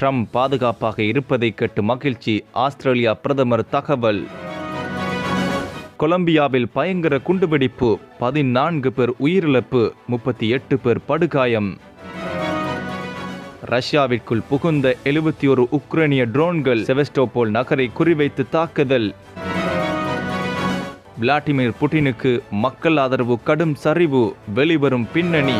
Trump பாதுகாப்பாக இருப்பதை கேட்டு மகிழ்ச்சி, ஆஸ்திரேலியா பிரதமர் தகவல். கொலம்பியாவில் பயங்கர குண்டுவெடிப்பு, 14 பேர் உயிரிழப்பு, 38 பேர் படுகாயம். ரஷ்யாவிற்குள் புகுந்த 71 உக்ரைனிய ட்ரோன்கள் செவஸ்டோபோல் நகரை குறிவைத்து தாக்குதல். விளாடிமிர் புட்டினுக்கு மக்கள் ஆதரவு கடும் சரிவு, வெளிவரும் பின்னணி.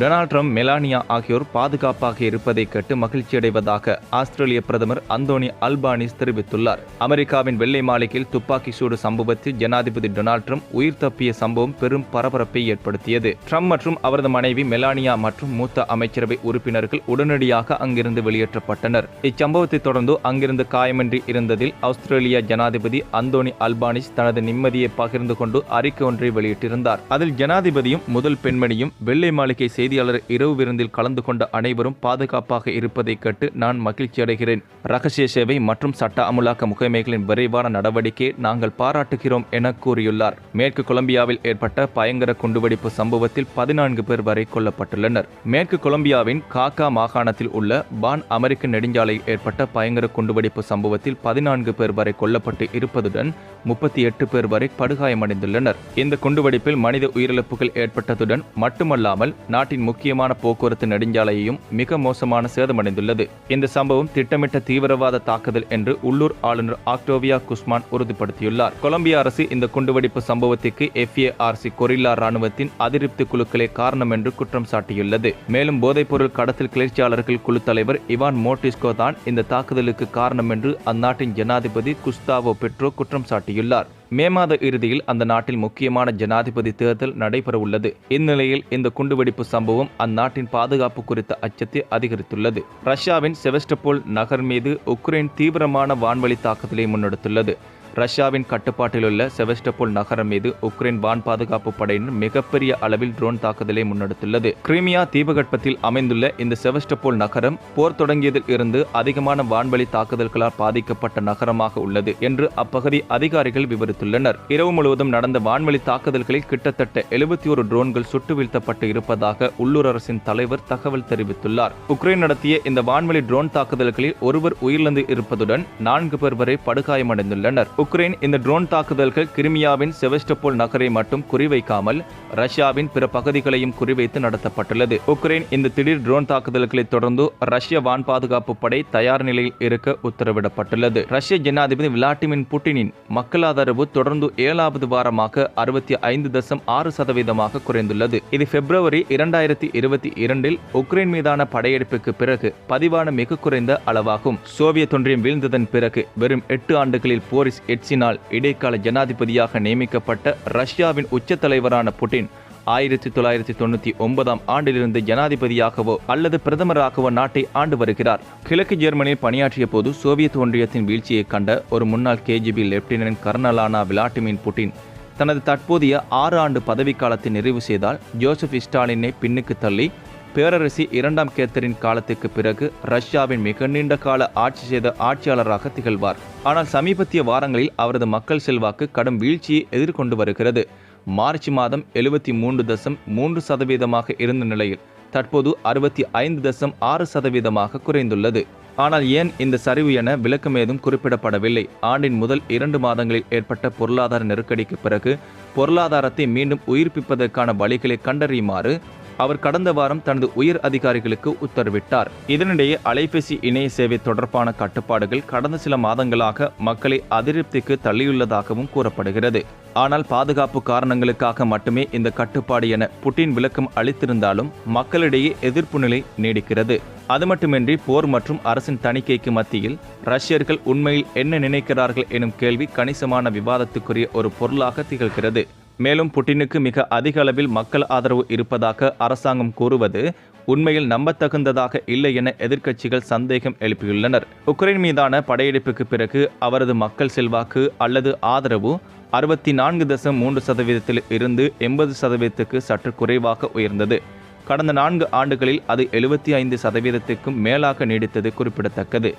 டொனால்ட் ட்ரம்ப், மெலானியா ஆகியோர் பாதுகாப்பாக இருப்பதை கேட்டு மகிழ்ச்சியடைவதாக ஆஸ்திரேலிய பிரதமர் அந்தோனி அல்பானிஸ் தெரிவித்துள்ளார். அமெரிக்காவின் வெள்ளை மாளிகையில் துப்பாக்கி சூடு சம்பவத்தில் ஜனாதிபதி டொனால்ட் ட்ரம்ப் உயிர் தப்பிய சம்பவம் பெரும் பரபரப்பை ஏற்படுத்தியது. ட்ரம்ப் மற்றும் அவரது மனைவி மெலானியா மற்றும் மூத்த அமைச்சரவை உறுப்பினர்கள் உடனடியாக அங்கிருந்து வெளியேற்றப்பட்டனர். இச்சம்பவத்தை தொடர்ந்து அங்கிருந்து காயமின்றி இருந்ததில் ஆஸ்திரேலிய ஜனாதிபதி அந்தோனி அல்பானிஸ் தனது நிம்மதியை பகிர்ந்து கொண்டு அறிக்கை ஒன்றை வெளியிட்டிருந்தார். அதில் ஜனாதிபதியும் முதல் பெண்மணியும் வெள்ளை மாளிகை செய்தியாளர் இரவு விருந்தில் கலந்து கொண்ட அனைவரும் பாதுகாப்பாக இருப்பதை கேட்டு நான் மகிழ்ச்சி அடைகிறேன். ரகசிய சேவை மற்றும் சட்ட அமுலாக்க முகமைகளின் விரைவான நடவடிக்கையை நாங்கள் பாராட்டுகிறோம் என கூறியுள்ளார். மேற்கு கொலம்பியாவில் ஏற்பட்ட பயங்கர குண்டுவெடிப்பு சம்பவத்தில் 14 பேர் வரை கொல்லப்பட்டுள்ளனர். மேற்கு கொலம்பியாவின் காக்கா மாகாணத்தில் உள்ள பான் அமெரிக்க நெடுஞ்சாலையில் ஏற்பட்ட பயங்கர குண்டுவெடிப்பு சம்பவத்தில் 14 பேர் வரை கொல்லப்பட்டு இருப்பதுடன் 38 பேர் வரை படுகாயமடைந்துள்ளனர். இந்த குண்டுவெடிப்பில் மனித உயிரிழப்புகள் ஏற்பட்டதுடன் மட்டுமல்லாமல் நாட்டின் முக்கியமான போக்குவரத்து நெடுஞ்சாலையையும் மிக மோசமான சேதமடைந்துள்ளது. இந்த சம்பவம் திட்டமிட்ட தீவிரவாத தாக்குதல் என்று உள்ளூர் ஆளுநர் ஆக்டோவியா குஸ்மான் உறுதிப்படுத்தியுள்ளார். கொலம்பியா அரசு இந்த குண்டுவெடிப்பு சம்பவத்திற்கு FARC கொரில்லா ராணுவத்தின் அதிருப்தி குழுக்களே காரணம் என்று குற்றம் சாட்டியுள்ளது. மேலும் போதைப்பொருள் கடத்தல் கிளர்ச்சியாளர்கள் குழு தலைவர் இவான் மோர்டிஸ்கோ தான் இந்த தாக்குதலுக்கு காரணம் என்று அந்நாட்டின் ஜனாதிபதி குஸ்தாவோ பெட்ரோ குற்றம் சாட்டியுள்ளார். மே மாத இறுதியில் அந்த நாட்டில் முக்கியமான ஜனாதிபதி தேர்தல் நடைபெறவுள்ளது. இந்நிலையில் இந்த குண்டுவெடிப்பு சம்பவம் அந்நாட்டின் பாதுகாப்பு குறித்த அச்சத்தை அதிகரித்துள்ளது. ரஷ்யாவின் செவஸ்டோபோல் நகர் மீது உக்ரைன் தீவிரமான வான்வழி தாக்குதலை முன்னெடுத்துள்ளது. ரஷ்யாவின் கட்டுப்பாட்டிலுள்ள செவஸ்டோபோல் நகரம் மீது உக்ரைன் வான் பாதுகாப்பு படையினர் மிகப்பெரிய அளவில் ட்ரோன் தாக்குதலை முன்னெடுத்துள்ளது. கிரிமியா தீபகற்பத்தில் அமைந்துள்ள இந்த செவஸ்டோபோல் நகரம் போர் தொடங்கியதில் இருந்து அதிகமான வான்வழி தாக்குதல்களால் பாதிக்கப்பட்ட நகரமாக உள்ளது என்று அப்பகுதி அதிகாரிகள் விவரித்துள்ளனர். இரவு முழுவதும் நடந்த வான்வழி தாக்குதல்களில் கிட்டத்தட்ட 71 ட்ரோன்கள் சுட்டு வீழ்த்தப்பட்டு இருப்பதாக உள்ளூர் அரசின் தலைவர் தகவல் தெரிவித்துள்ளார். உக்ரைன் நடத்திய இந்த வான்வழி ட்ரோன் தாக்குதல்களில் ஒருவர் உயிரிழந்து இருப்பதுடன் 4 பேர் வரை படுகாயமடைந்துள்ளனர். உக்ரைன் இந்த ட்ரோன் தாக்குதல்கள் கிரிமியாவின் செவஸ்டோபோல் நகரை மட்டும் குறிவைக்காமல் ரஷ்யாவின் பிற பகுதிகளையும் குறிவைத்து நடத்தப்பட்டுள்ளது. உக்ரைன் இந்த திடீர் ட்ரோன் தாக்குதல்களை தொடர்ந்து ரஷ்ய வான் பாதுகாப்பு படை தயார் நிலையில் இருக்க உத்தரவிடப்பட்டுள்ளது. ரஷ்ய ஜனாதிபதி விளாடிமிர் புட்டினின் மக்கள் ஆதரவு தொடர்ந்து 7வது வாரமாக 65.6% குறைந்துள்ளது. இது பிப்ரவரி 2022 உக்ரைன் மீதான படையெடுப்புக்கு பிறகு பதிவான மிக குறைந்த அளவாகும். சோவியத் ஒன்றியம் வீழ்ந்ததன் பிறகு வெறும் 8 ஆண்டுகளில் போரிஸ் எட்சினால் இடைக்கால ஜனாதிபதியாக நியமிக்கப்பட்ட ரஷ்யாவின் உச்ச தலைவரான புட்டின் 1999 ஆண்டிலிருந்து ஜனாதிபதியாகவோ அல்லது பிரதமராகவோ நாட்டை ஆண்டு வருகிறார். கிழக்கு ஜெர்மனியில் பணியாற்றிய போது சோவியத் ஒன்றியத்தின் வீழ்ச்சியை கண்ட ஒரு முன்னாள் KGB லெப்டினன்ட் கர்னலான விளாடிமிர் புட்டின் தனது தற்போதைய 6 ஆண்டு பதவிக்காலத்தை நிறைவு செய்தால் ஜோசப் ஸ்டாலினை பின்னுக்கு தள்ளி பேரரசி 2ஆம் கேத்தரின் காலத்துக்கு பிறகு ரஷ்யாவின் மிக நீண்ட கால ஆட்சி செய்த ஆட்சியாளராக திகழ்வார். ஆனால் சமீபத்திய வாரங்களில் அவரது மக்கள் செல்வாக்கு கடும் வீழ்ச்சியை எதிர்கொண்டு வருகிறது. மார்ச் மாதம் 73.3% இருந்த நிலையில் தற்போது 65.6% குறைந்துள்ளது. ஆனால் ஏன் இந்த சரிவு என விளக்கம் ஏதும் குறிப்பிடப்படவில்லை. ஆண்டின் முதல் 2 மாதங்களில் ஏற்பட்ட பொருளாதார நெருக்கடிக்கு பிறகு பொருளாதாரத்தை மீண்டும் உயிர்ப்பிப்பதற்கான வழிகளை கண்டறியுமாறு அவர் கடந்த வாரம் தனது உயர் அதிகாரிகளுக்கு உத்தரவிட்டார். இதனிடையே அலைபேசி இணைய சேவை தொடர்பான கட்டுப்பாடுகள் கடந்த சில மாதங்களாக மக்களை அதிருப்திக்கு தள்ளியுள்ளதாகவும் கூறப்படுகிறது. ஆனால் பாதுகாப்பு காரணங்களுக்காக மட்டுமே இந்த கட்டுப்பாடு என புட்டின் விளக்கம் அளித்திருந்தாலும் மக்களிடையே எதிர்ப்பு நிலை நீடிக்கிறது. அது மட்டுமின்றி போர் மற்றும் அரசின் தணிக்கைக்கு மத்தியில் ரஷ்யர்கள் உண்மையில் என்ன நினைக்கிறார்கள் எனும் கேள்வி கணிசமான விவாதத்துக்குரிய ஒரு பொருளாக திகழ்கிறது. மேலும் புட்டினுக்கு மிக அதிக அளவில் மக்கள் ஆதரவு இருப்பதாக அரசாங்கம் கூறுவது உண்மையில் நம்பத்தகுந்ததாக இல்லை என எதிர்க்கட்சிகள் சந்தேகம் எழுப்பியுள்ளனர். உக்ரைன் மீதான படையெடுப்புக்கு பிறகு அவரது மக்கள் செல்வாக்கு அல்லது ஆதரவு 64.3% இருந்து 80%க்கு சற்று குறைவாக உயர்ந்தது. கடந்த 4 ஆண்டுகளில் அது 75%க்கும் மேலாக நீடித்தது குறிப்பிடத்தக்கது.